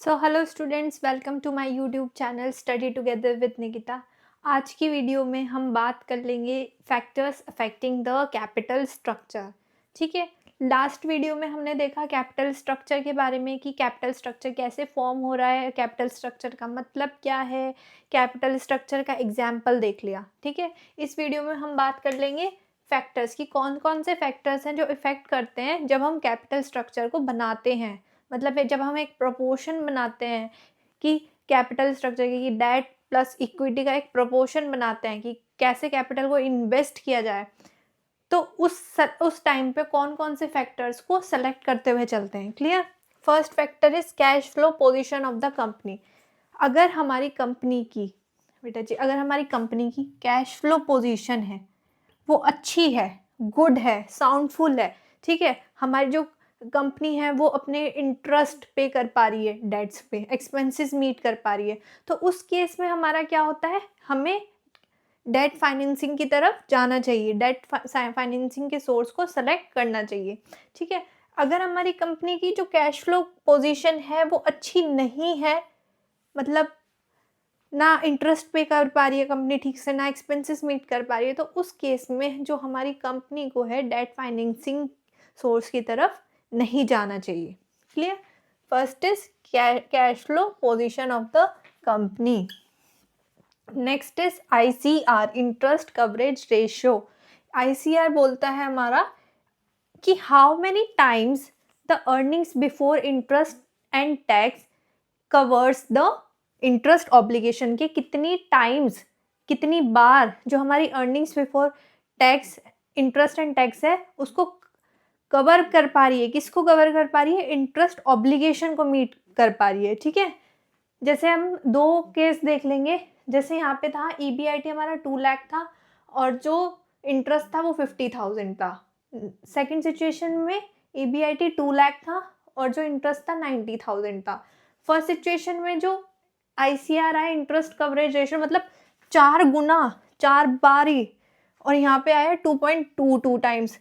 So hello students, welcome to my YouTube channel study together with Nikita. आज की video में हम बात कर लेंगे factors affecting the capital structure. ठीक है, लास्ट वीडियो में हमने देखा कैपिटल स्ट्रक्चर के बारे में कि कैपिटल स्ट्रक्चर कैसे फॉर्म हो रहा है, कैपिटल स्ट्रक्चर का मतलब क्या है, कैपिटल स्ट्रक्चर का एग्जाम्पल देख लिया। ठीक है, इस वीडियो में हम बात कर लेंगे फैक्टर्स की कौन कौन से फैक्टर्स हैं जो इफ़ेक्ट करते हैं जब हम कैपिटल स्ट्रक्चर को बनाते हैं। मतलब जब हम एक प्रोपोर्शन बनाते हैं कि कैपिटल स्ट्रक्चर की डेट प्लस इक्विटी का एक प्रोपोर्शन बनाते हैं कि कैसे कैपिटल को इन्वेस्ट किया जाए, तो उस टाइम पे कौन कौन से फैक्टर्स को सेलेक्ट करते हुए चलते हैं। Clear. First factor is cash flow position of the company. अगर हमारी कंपनी की बेटा जी अगर हमारी कंपनी की कैश फ्लो पोजीशन है, वो अच्छी है, गुड है, साउंडफुल है, ठीक है, हमारी जो कंपनी है वो अपने इंटरेस्ट पे कर पा रही है, डेट्स पे एक्सपेंसेस मीट कर पा रही है, तो उस केस में हमारा क्या होता है, हमें डेट फाइनेंसिंग की तरफ जाना चाहिए, डेट फाइनेंसिंग के सोर्स को सेलेक्ट करना चाहिए। ठीक है, अगर हमारी कंपनी की जो कैश फ्लो पोजीशन है वो अच्छी नहीं है, मतलब ना इंटरेस्ट पे कर पा रही है कंपनी ठीक से, ना एक्सपेंसेस मीट कर पा रही है, तो उस केस में जो हमारी कंपनी को है डेट फाइनेंसिंग सोर्स की तरफ नहीं जाना चाहिए। Clear. First is cash flow position of the company. Next is ICR, interest coverage ratio. ICR बोलता है हमारा कि how many times the earnings before interest and tax covers the interest obligation, के कितनी टाइम्स, कितनी बार जो हमारी earnings before tax, interest and tax है उसको कवर कर पा रही है। किसको कवर कर पा रही है? इंटरेस्ट ऑब्लिगेशन को मीट कर पा रही है। ठीक है, जैसे हम दो केस देख लेंगे। जैसे यहाँ पे था EBIT हमारा 2 लाख था और जो इंटरेस्ट था वो 50,000 था। सेकंड सिचुएशन में EBIT 2 लाख था और जो इंटरेस्ट था 90,000 था। फर्स्ट सिचुएशन में जो ICR आया, इंटरेस्ट कवरेज रेशियो, मतलब 4 गुना, 4 बारी, और यहाँ पे आया 2.22 टाइम्स।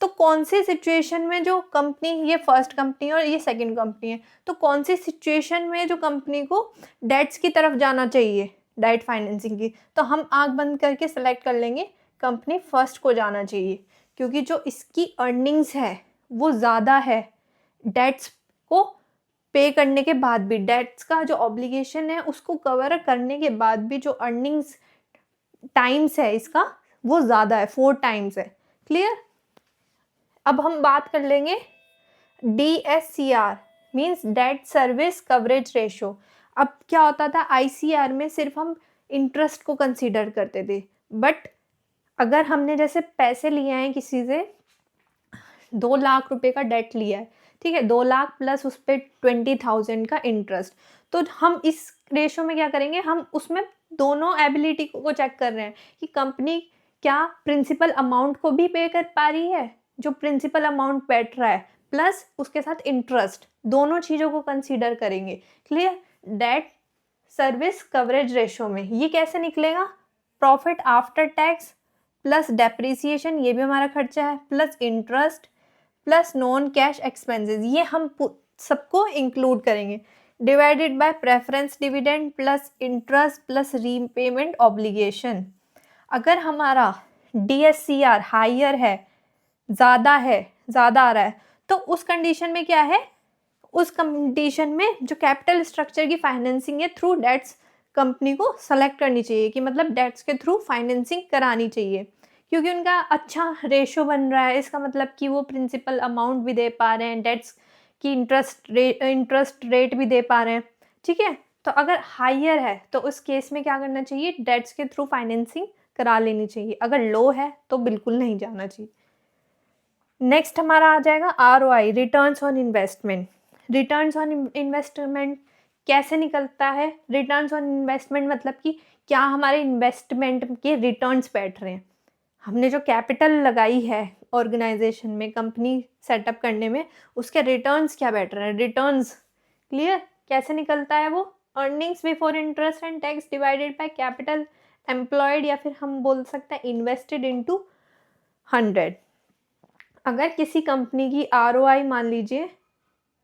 तो कौन सी सिचुएशन में जो कंपनी, ये फर्स्ट कंपनी है और ये सेकंड कंपनी है, तो कौन सी सिचुएशन में जो कंपनी को डेट्स की तरफ जाना चाहिए, डेट फाइनेंसिंग की, तो हम आंख बंद करके सेलेक्ट कर लेंगे कंपनी फर्स्ट को जाना चाहिए, क्योंकि जो इसकी अर्निंग्स है वो ज़्यादा है, डेट्स को पे करने के बाद भी, डेट्स का जो ऑब्लिगेशन है उसको कवर करने के बाद भी जो अर्निंग्स टाइम्स है इसका वो ज़्यादा है, 4 टाइम्स है। क्लियर। अब हम बात कर लेंगे DSCR, means debt service coverage ratio. अब क्या होता था, ICR में सिर्फ हम इंटरेस्ट को कंसीडर करते थे, बट अगर हमने जैसे पैसे लिए हैं किसी से, 2 लाख रुपए का डेट लिया है, ठीक है, 2 लाख प्लस उस पर 20,000 का इंटरेस्ट, तो हम इस रेशो में क्या करेंगे, हम उसमें दोनों एबिलिटी को चेक कर रहे हैं कि कंपनी क्या प्रिंसिपल अमाउंट को भी पे कर पा रही है, जो प्रिंसिपल अमाउंट बैठ रहा है, प्लस उसके साथ इंटरेस्ट, दोनों चीज़ों को कंसीडर करेंगे। Clear. Debt service coverage ratio में ये कैसे निकलेगा, profit after tax plus depreciation, ये भी हमारा खर्चा है, plus interest plus non cash expenses, ये हम सबको इंक्लूड करेंगे, divided by preference dividend plus interest plus repayment obligation. अगर हमारा DSCR हायर है, ज़्यादा है, ज़्यादा आ रहा है, तो उस कंडीशन में क्या है, उस कंडीशन में जो कैपिटल स्ट्रक्चर की फाइनेंसिंग है थ्रू डेट्स, कंपनी को सेलेक्ट करनी चाहिए, कि मतलब डेट्स के थ्रू फाइनेंसिंग करानी चाहिए, क्योंकि उनका अच्छा रेशो बन रहा है, इसका मतलब कि वो प्रिंसिपल अमाउंट भी दे पा रहे हैं, डेट्स की इंटरेस्ट रेट भी दे पा रहे हैं। ठीक है, तो अगर हायर है तो उस केस में क्या करना चाहिए, डेट्स के थ्रू फाइनेंसिंग करा लेनी चाहिए, अगर लो है तो बिल्कुल नहीं जाना चाहिए। नेक्स्ट हमारा आ जाएगा ROI, returns on investment. Returns on investment कैसे निकलता है, रिटर्न्स ऑन इन्वेस्टमेंट मतलब कि क्या हमारे इन्वेस्टमेंट के रिटर्न्स बैठ रहे हैं, हमने जो कैपिटल लगाई है ऑर्गेनाइजेशन में, कंपनी सेटअप करने में, उसके रिटर्न्स क्या बैठ रहे हैं, रिटर्न्स। क्लियर। कैसे निकलता है वो, earnings before interest and tax divided by capital employed, या फिर हम बोल सकते हैं इन्वेस्टेड इनटू 100। अगर किसी कंपनी की ROI मान लीजिए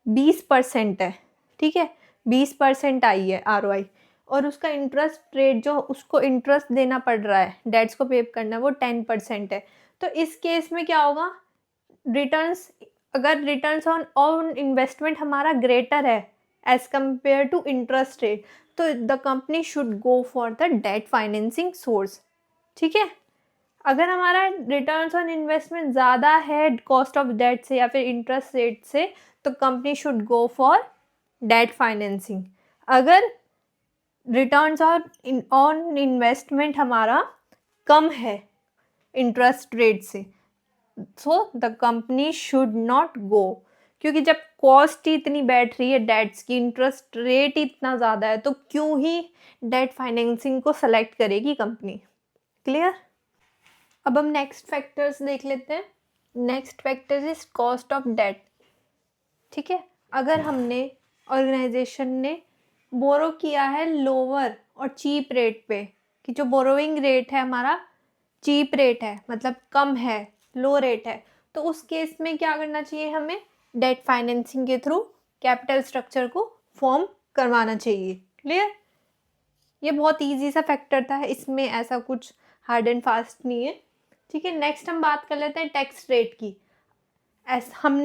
20% है, ठीक है, 20% आई है ROI, और उसका इंटरेस्ट रेट जो उसको इंटरेस्ट देना पड़ रहा है, डेट्स को पे करना है, वो 10% है। तो इस केस में क्या होगा, रिटर्न्स, अगर रिटर्न्स ऑन इन्वेस्टमेंट हमारा ग्रेटर है as compare to interest rate, तो the company should go for the debt financing source. ठीक है, अगर हमारा रिटर्न्स ऑन इन्वेस्टमेंट ज़्यादा है कॉस्ट ऑफ डेट से या फिर इंटरेस्ट रेट से, तो company should go for debt financing. अगर रिटर्न्स ऑन इन्वेस्टमेंट हमारा कम है इंटरेस्ट रेट से, so the company should not go, क्योंकि जब कॉस्ट ही इतनी बैठ रही है डेट्स की, इंटरेस्ट रेट इतना ज़्यादा है, तो क्यों ही डेट फाइनेंसिंग को सेलेक्ट करेगी कंपनी। क्लियर। अब हम नेक्स्ट फैक्टर्स देख लेते हैं। Next factors is cost of debt. ठीक है, अगर हमने ऑर्गेनाइजेशन ने बोरो किया है लोअर और चीप रेट पे, कि जो बोरोइंग रेट है हमारा चीप रेट है, मतलब कम है, लो रेट है, तो उस केस में क्या करना चाहिए, हमें डेट फाइनेंसिंग के थ्रू कैपिटल स्ट्रक्चर को फॉर्म करवाना चाहिए। क्लियर। ये बहुत इजी सा फैक्टर था, इसमें ऐसा कुछ हार्ड एंड फास्ट नहीं है। ठीक है, नेक्स्ट हम बात कर लेते हैं टैक्स रेट की।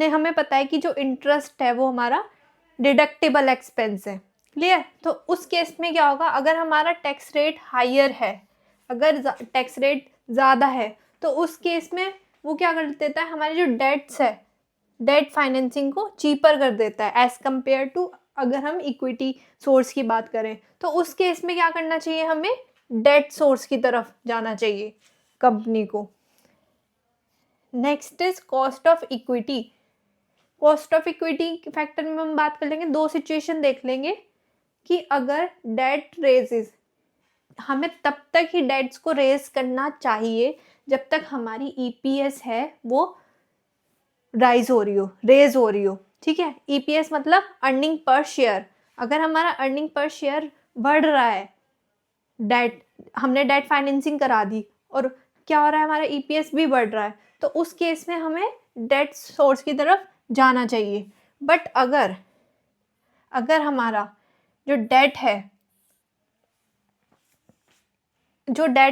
हमें पता है कि जो इंटरेस्ट है वो हमारा डिडक्टेबल एक्सपेंस है। क्लियर। तो उस केस में क्या होगा, अगर हमारा टैक्स रेट हायर है, अगर टैक्स रेट ज़्यादा है, तो उस केस में वो क्या कर देता है, हमारी जो डेट्स है, डेट फाइनेंसिंग को चीपर कर देता है एज कंपेयर टू, अगर हम इक्विटी सोर्स की बात करें, तो उस केस में क्या करना चाहिए, हमें डेट सोर्स की तरफ जाना चाहिए कंपनी को। Next is cost of equity. Cost of equity factor में हम बात कर लेंगे, दो सिचुएशन देख लेंगे कि अगर डेट रेजेस, हमें तब तक ही डेट्स को रेज करना चाहिए जब तक हमारी EPS है वो रेज हो रही हो। ठीक है, EPS मतलब अर्निंग पर शेयर। अगर हमारा अर्निंग पर शेयर बढ़ रहा है, डेट, हमने डेट फाइनेंसिंग करा दी और क्या हो रहा है, हमारा EPS भी बढ़ रहा है, तो उस केस में हमें डेट सोर्स की तरफ जाना चाहिए। बट अगर हमारा जो डेट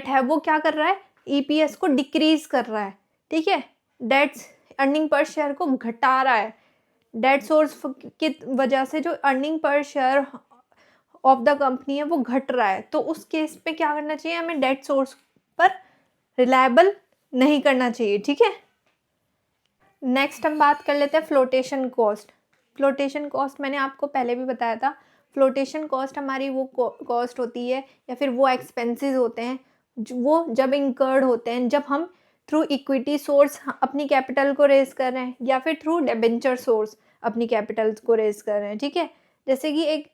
है वो क्या कर रहा है, EPS को डिक्रीज कर रहा है। ठीक है, डेट्स अर्निंग पर शेयर को घटा रहा है, डेट सोर्स की वजह से जो earning per share of the company है वो घट रहा है, तो उस केस पे क्या करना चाहिए, हमें डेट सोर्स पर रिलायबल नहीं करना चाहिए। ठीक है, नेक्स्ट हम बात कर लेते हैं फ्लोटेशन कॉस्ट। फ्लोटेशन कॉस्ट मैंने आपको पहले भी बताया था। फ्लोटेशन कॉस्ट हमारी वो कॉस्ट होती है या फिर वो एक्सपेंसेस होते हैं वो जब इंकर्ड होते हैं, जब हम थ्रू इक्विटी सोर्स अपनी कैपिटल को रेज कर रहे हैं या फिर थ्रू डिबेंचर सोर्स अपनी कैपिटल को रेज कर रहे हैं। ठीक है, जैसे कि एक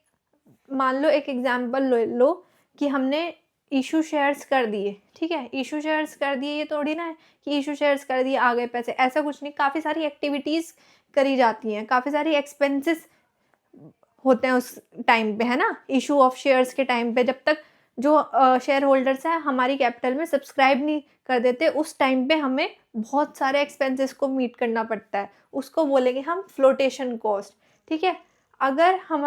मान लो, एक एग्जांपल लो कि हमने इशू शेयर्स कर दिए। ठीक है, इशू शेयर्स कर दिए, ये थोड़ी ना है कि इशू शेयर्स कर दिए आ गए पैसे, ऐसा कुछ नहीं। काफ़ी सारी एक्टिविटीज़ करी जाती हैं, काफ़ी सारी एक्सपेंसेस होते हैं उस टाइम पे, है ना। इशू ऑफ शेयर्स के टाइम पे जब तक जो शेयर होल्डर्स हैं हमारी कैपिटल में सब्सक्राइब नहीं कर देते, उस टाइम पे हमें बहुत सारे एक्सपेंसेस को मीट करना पड़ता है, उसको बोलेंगे हम फ्लोटेशन कॉस्ट। ठीक है, अगर हम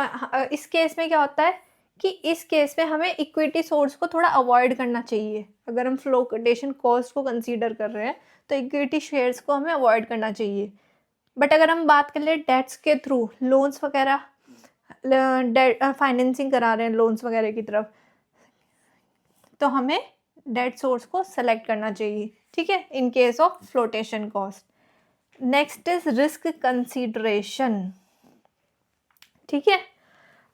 इस केस में क्या होता है कि इस केस में हमें इक्विटी सोर्स को थोड़ा अवॉइड करना चाहिए। अगर हम फ्लोटेशन कॉस्ट को कंसीडर कर रहे हैं तो इक्विटी शेयर्स को हमें अवॉइड करना चाहिए। बट अगर हम बात कर ले डेट्स के थ्रू, लोन्स वगैरह, डेट फाइनेंसिंग करा रहे हैं लोन्स वगैरह की तरफ, तो हमें डेट सोर्स को सेलेक्ट करना चाहिए। ठीक है, in case of flotation cost. Next is risk consideration. ठीक है,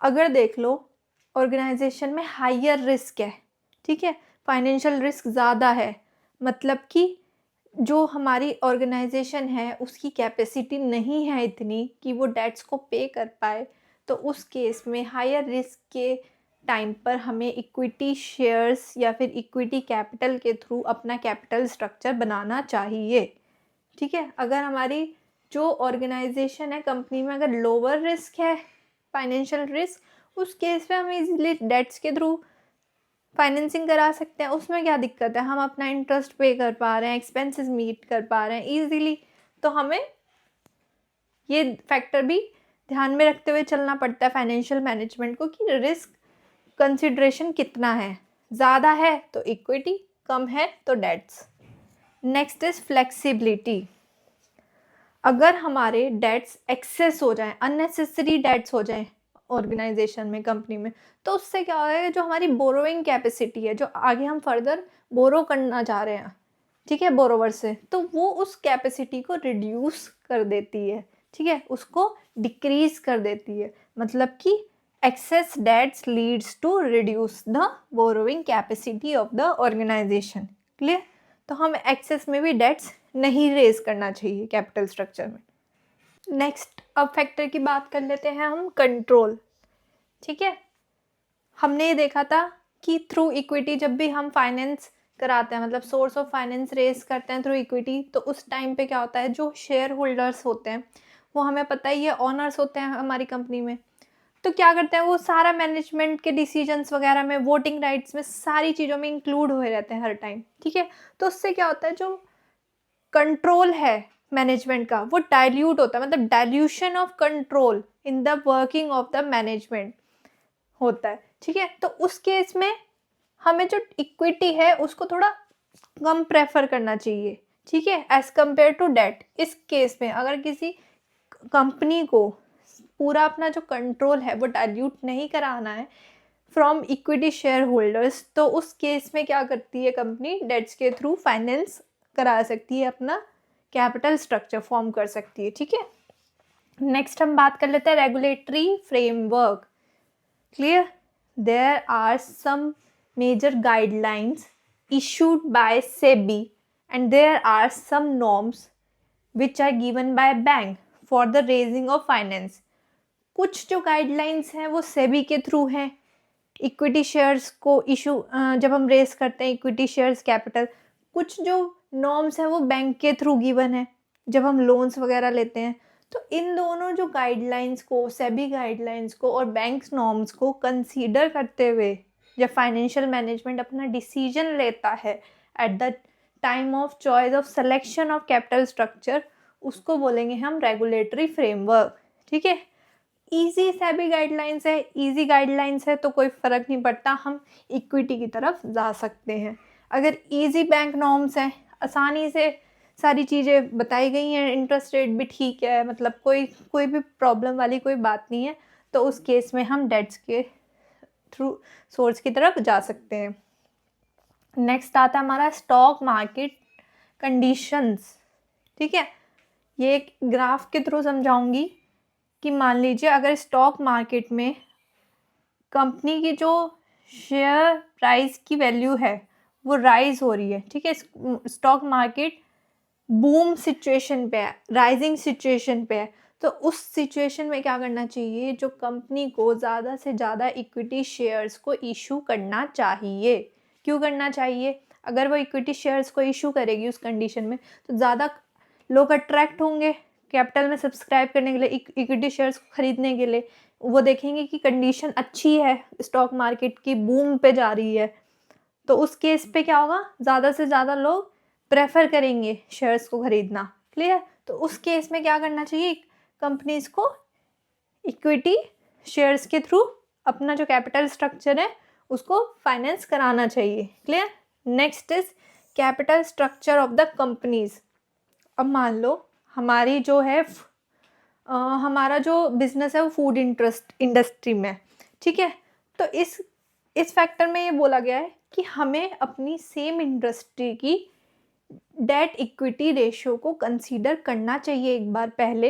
अगर देख लो ऑर्गेनाइजेशन में हायर रिस्क है, ठीक है, फाइनेंशियल रिस्क ज़्यादा है, मतलब कि जो हमारी ऑर्गेनाइजेशन है उसकी कैपेसिटी नहीं है इतनी कि वो डेट्स को पे कर पाए, तो उस केस में हायर रिस्क के टाइम पर हमें इक्विटी शेयर्स या फिर इक्विटी कैपिटल के थ्रू अपना कैपिटल स्ट्रक्चर बनाना चाहिए। ठीक है, अगर हमारी जो ऑर्गेनाइजेशन है कंपनी में अगर लोअर रिस्क है, फाइनेंशियल रिस्क, उस केस में हम इजीली डेट्स के थ्रू फाइनेंसिंग करा सकते हैं। उसमें क्या दिक्कत है, हम अपना इंटरेस्ट पे कर पा रहे हैं, एक्सपेंसेस मीट कर पा रहे हैं इजीली, तो हमें ये फैक्टर भी ध्यान में रखते हुए चलना पड़ता है फाइनेंशियल मैनेजमेंट को कि रिस्क कंसिडरेशन कितना है, ज़्यादा है तो इक्विटी, कम है तो डेट्स। Next is flexibility. अगर हमारे डेट्स एक्सेस हो जाएं, अननेसेसरी डेट्स हो जाएं ऑर्गेनाइजेशन में, कंपनी में, तो उससे क्या होगा है, जो हमारी बोरोइंग कैपेसिटी है, जो आगे हम फर्दर बोरो करना चाह रहे हैं, ठीक है, बोरोवर से, तो वो उस कैपेसिटी को रिड्यूस कर देती है, ठीक है, उसको डिक्रीज कर देती है। मतलब कि excess debts leads to reduce the borrowing capacity of the organisation. Clear? तो हम एक्सेस में भी डेट्स नहीं रेज करना चाहिए कैपिटल स्ट्रक्चर में। नेक्स्ट अब फैक्टर की बात कर लेते हैं हम, कंट्रोल। ठीक है, हमने ये देखा था कि थ्रू इक्विटी जब भी हम फाइनेंस कराते हैं, मतलब सोर्स ऑफ फाइनेंस रेज करते हैं थ्रू इक्विटी, तो उस टाइम पे क्या होता है, जो शेयर होल्डर्स होते हैं वो हमें पता ही है ऑनर्स होते हैं हमारी कंपनी में, तो क्या करते हैं वो सारा मैनेजमेंट के डिसीजंस वगैरह में, वोटिंग राइट्स में, सारी चीज़ों में इंक्लूड हुए रहते हैं हर टाइम। ठीक है, तो उससे क्या होता है, जो कंट्रोल है मैनेजमेंट का वो डाइल्यूट होता है, मतलब dilution of control in the working of the management होता है। ठीक है, तो उस केस में हमें जो इक्विटी है उसको थोड़ा कम प्रेफर करना चाहिए, ठीक है, एज कंपेयर टू डेट। इस केस में अगर किसी कंपनी को पूरा अपना जो कंट्रोल है वो डाइल्यूट नहीं कराना है फ्रॉम इक्विटी शेयर होल्डर्स, तो उस केस में क्या करती है कंपनी, डेट्स के थ्रू फाइनेंस करा सकती है, अपना कैपिटल स्ट्रक्चर फॉर्म कर सकती है। ठीक है, नेक्स्ट हम बात कर लेते हैं regulatory framework. Clear? There are some major guidelines issued by SEBI and there are some norms which are given by bank for the raising of finance. कुछ जो गाइडलाइंस हैं वो सेबी के थ्रू हैं, इक्विटी शेयर्स को इशू जब हम race करते हैं इक्विटी शेयर्स कैपिटल, कुछ जो नॉर्म्स हैं वो बैंक के थ्रू गिवन है जब हम लोन्स वगैरह लेते हैं। तो इन दोनों जो गाइडलाइंस को, सेबी गाइडलाइंस को और बैंक नॉर्म्स को कंसीडर करते हुए जब फाइनेंशियल मैनेजमेंट अपना डिसीजन लेता है at the time of choice of selection of capital structure, उसको बोलेंगे हम रेगुलेटरी फ्रेमवर्क। ठीक है, ईजी सेबी गाइडलाइंस है, ईजी गाइडलाइंस है तो कोई फ़र्क नहीं पड़ता, हम इक्विटी की तरफ जा सकते हैं। अगर ईजी बैंक नॉर्म्स हैं, आसानी से सारी चीज़ें बताई गई हैं, इंटरेस्ट रेट भी ठीक है, मतलब कोई भी प्रॉब्लम वाली कोई बात नहीं है, तो उस केस में हम डेट्स के थ्रू सोर्स की तरफ जा सकते हैं। नेक्स्ट आता है हमारा स्टॉक मार्केट कंडीशंस। ठीक है, ये एक ग्राफ के थ्रू समझाऊंगी कि मान लीजिए अगर स्टॉक मार्केट में कंपनी की जो शेयर प्राइस की वैल्यू है वो राइज हो रही है, ठीक है, स्टॉक मार्केट बूम सिचुएशन पे है, राइजिंग सिचुएशन पे है, तो उस सिचुएशन में क्या करना चाहिए, जो कंपनी को ज़्यादा से ज़्यादा इक्विटी शेयर्स को इशू करना चाहिए। क्यों करना चाहिए? अगर वो इक्विटी शेयर्स को इशू करेगी उस कंडीशन में तो ज़्यादा लोग अट्रैक्ट होंगे कैपिटल में सब्सक्राइब करने के लिए, इक्विटी शेयर्स को खरीदने के लिए। वो देखेंगे कि कंडीशन अच्छी है, स्टॉक मार्केट की बूम पे जा रही है, तो उस केस पे क्या होगा, ज़्यादा से ज़्यादा लोग प्रेफर करेंगे शेयर्स को खरीदना। क्लियर? तो उस केस में क्या करना चाहिए, कंपनीज को इक्विटी शेयर्स के थ्रू अपना जो कैपिटल स्ट्रक्चर है उसको फाइनेंस कराना चाहिए। Clear? Next is capital structure of the companies. अब मान लो हमारी जो है हमारा जो बिजनेस है वो फूड इंडस्ट्री में, ठीक है, तो इस फैक्टर में ये बोला गया है कि हमें अपनी सेम इंडस्ट्री की डेट इक्विटी रेशियो को कंसीडर करना चाहिए एक बार पहले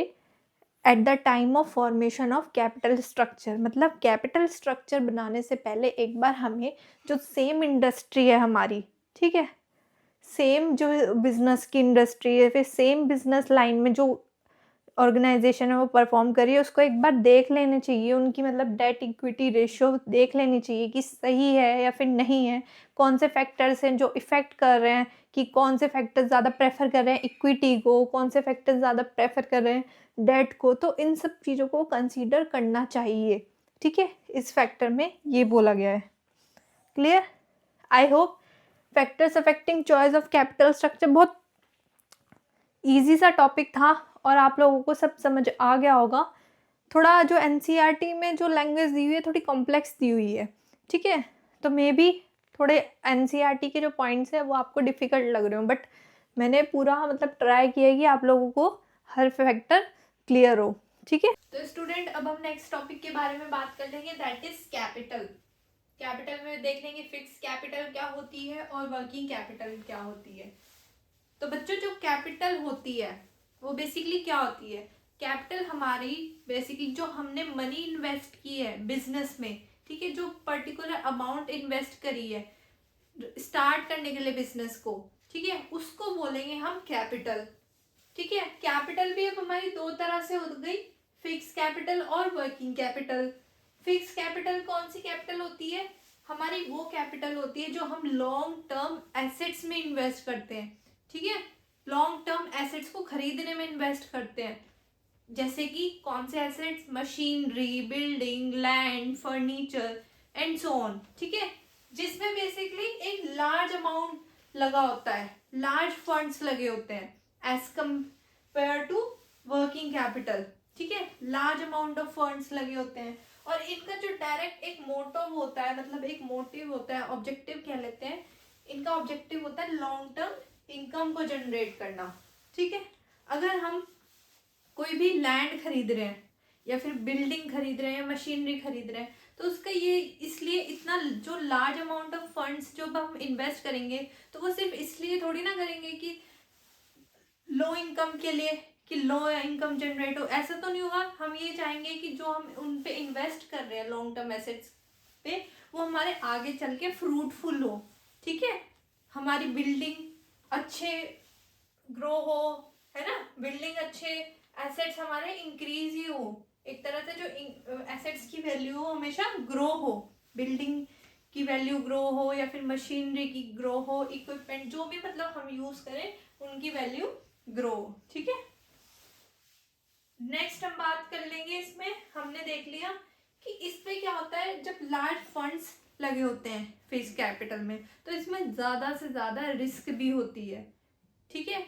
at the time of formation of capital structure. मतलब कैपिटल स्ट्रक्चर बनाने से पहले एक बार हमें जो सेम इंडस्ट्री है हमारी, ठीक है, सेम जो बिजनेस की इंडस्ट्री है, फिर सेम बिजनेस लाइन में जो ऑर्गेनाइजेशन है वो परफॉर्म करिए, उसको एक बार देख लेने चाहिए, उनकी मतलब डेट इक्विटी रेशियो देख लेनी चाहिए कि सही है या फिर नहीं है, कौन से फैक्टर्स हैं जो इफ़ेक्ट कर रहे हैं, कि कौन से फैक्टर्स ज़्यादा प्रेफर कर रहे हैं इक्विटी को, कौन से फैक्टर्स ज़्यादा प्रेफर कर रहे हैं डेट को, तो इन सब चीज़ों को कंसीडर करना चाहिए। ठीक है, इस फैक्टर में ये बोला गया है। Clear? I hope factors affecting choice of capital structure बहुत ईजी सा टॉपिक था और आप लोगों को सब समझ आ गया होगा। थोड़ा जो एनसीईआरटी में जो लैंग्वेज दी हुई है थोड़ी कॉम्प्लेक्स दी हुई है, ठीक है। तो मे बी थोड़े एनसीईआरटी के जो पॉइंट्स है वो आपको डिफ़िकल्ट लग रहे हो, बट मैंने पूरा मतलब ट्राई किया है कि आप लोगों को हर फैक्टर क्लियर हो, ठीक है। तो स्टूडेंट अब हम नेक्स्ट टॉपिक के बारे में बात कर लेंगे, दैट इज कैपिटल। कैपिटल में देख लेंगे फिक्स कैपिटल क्या होती है और वर्किंग कैपिटल क्या होती है। तो बच्चों जो कैपिटल होती है वो बेसिकली क्या होती है, कैपिटल हमारी बेसिकली जो हमने मनी इन्वेस्ट की है बिजनेस में, ठीक है, जो पर्टिकुलर अमाउंट इन्वेस्ट करी है स्टार्ट करने के लिए बिजनेस को, ठीक है, उसको बोलेंगे हम कैपिटल, ठीक है। कैपिटल भी अब हमारी दो तरह से हो गई, फिक्स कैपिटल और वर्किंग कैपिटल। फिक्स कैपिटल कौन सी कैपिटल होती है, हमारी वो कैपिटल होती है जो हम लॉन्ग टर्म एसेट्स में इन्वेस्ट करते हैं, ठीक है, लॉन्ग टर्म एसेट्स को खरीदने में इन्वेस्ट करते हैं। जैसे कि कौन से assets, machinery, building, land, furniture and so on, ठीक है, जिसमें बेसिकली एक लार्ज अमाउंट लगा होता है, लार्ज फंड्स लगे होते हैं as compare to working capital, ठीक है, लार्ज अमाउंट ऑफ फंड्स लगे होते हैं। और इनका जो डायरेक्ट एक मोटिव होता है, मतलब एक मोटिव होता है, ऑब्जेक्टिव कह लेते हैं, इनका ऑब्जेक्टिव होता है लॉन्ग टर्म इनकम को जनरेट करना, ठीक है। अगर हम कोई भी लैंड खरीद रहे हैं या फिर बिल्डिंग खरीद रहे हैं या मशीनरी खरीद रहे हैं, तो उसका ये इसलिए इतना जो लार्ज अमाउंट ऑफ फंड्स जो हम इन्वेस्ट करेंगे तो वो सिर्फ इसलिए थोड़ी ना करेंगे कि लो इनकम के लिए, कि लो इनकम जनरेट हो, ऐसा तो नहीं होगा। हम ये चाहेंगे कि जो हम उन पे इन्वेस्ट कर रहे हैं लॉन्ग टर्म एसेट्स पे वो हमारे आगे चल के फ्रूटफुल हो, ठीक है, हमारी बिल्डिंग अच्छे ग्रो हो, है ना, बिल्डिंग अच्छे एसेट्स हमारे इंक्रीज ही हो, एक तरह से जो एसेट्स की वैल्यू हो हमेशा ग्रो हो, बिल्डिंग की वैल्यू ग्रो हो या फिर मशीनरी की ग्रो हो, इक्विपमेंट जो भी मतलब हम यूज करें उनकी वैल्यू ग्रो, ठीक है। नेक्स्ट हम बात कर लेंगे, इसमें हमने देख लिया कि इसमें क्या होता है जब लार्ज फंड्स लगे होते हैं फिक्स कैपिटल में, तो इसमें ज्यादा से ज्यादा रिस्क भी होती है, ठीक है।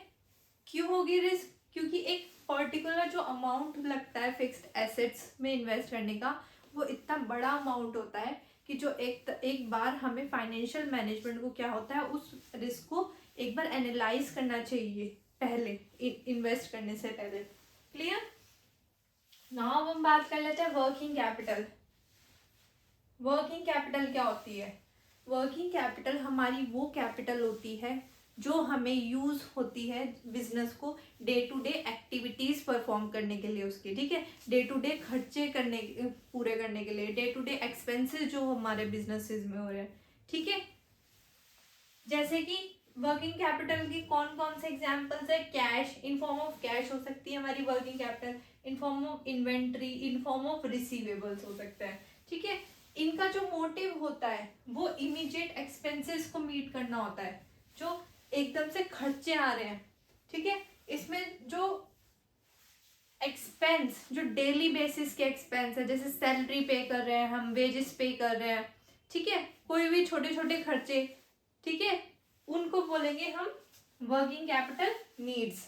क्यों होगी रिस्क, क्योंकि एक पर्टिकुलर जो अमाउंट लगता है फिक्स्ड एसेट्स में इन्वेस्ट करने का वो इतना बड़ा अमाउंट होता है कि जो एक बार हमें फाइनेंशियल मैनेजमेंट को क्या होता है उस रिस्क को एक बार एनालाइज करना चाहिए पहले इन्वेस्ट करने से पहले, क्लियर। नाउ हम बात कर लेते हैं वर्किंग कैपिटल। वर्किंग कैपिटल क्या होती है, वर्किंग कैपिटल हमारी वो कैपिटल होती है जो हमें यूज होती है बिजनेस को day to day activities perform करने के लिए उसके, ठीक है, डे टू डे खर्चे करने पूरे करने के लिए, डे टू डे एक्सपेंसेस जो हमारे बिजनेसेस में हो रहे हैं, ठीक है। जैसे कि वर्किंग कैपिटल की कौन कौन से एग्जांपल्स है, cash, in form of cash हो सकती है हमारी working capital, in form of inventory, in form of receivables हो सकता है, ठीक है। इनका जो मोटिव होता है वो इमीडिएट एक्सपेंसेस को मीट करना होता है, जो एकदम से खर्चे आ रहे हैं, ठीक है, इसमें जो एक्सपेंस जो डेली बेसिस के एक्सपेंस है, जैसे सैलरी पे कर रहे हैं हम, वेजेस पे कर रहे हैं, ठीक है, कोई भी छोटे छोटे खर्चे, ठीक है, उनको बोलेंगे हम working capital needs.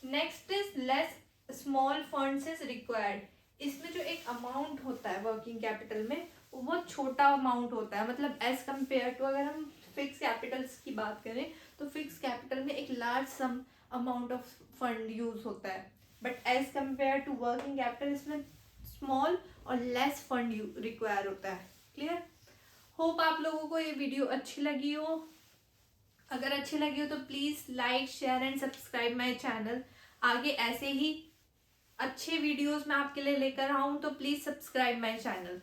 Next is less small funds is required. इसमें जो एक अमाउंट होता है वर्किंग कैपिटल में वो बहुत छोटा अमाउंट होता है, मतलब एज कंपेयर टू अगर हम फिक्स कैपिटल्स की बात करें तो फिक्स कैपिटल में एक large sum amount of fund use होता है, but as compare to working capital इसमें स्मॉल और लेस फंड रिक्वायर होता है, क्लियर। होप आप लोगों को ये वीडियो अच्छी लगी हो, अगर अच्छी लगी हो तो please like share and subscribe my channel. आगे ऐसे ही अच्छे वीडियोस मैं आपके लिए लेकर आऊँ तो प्लीज़ सब्सक्राइब माय चैनल।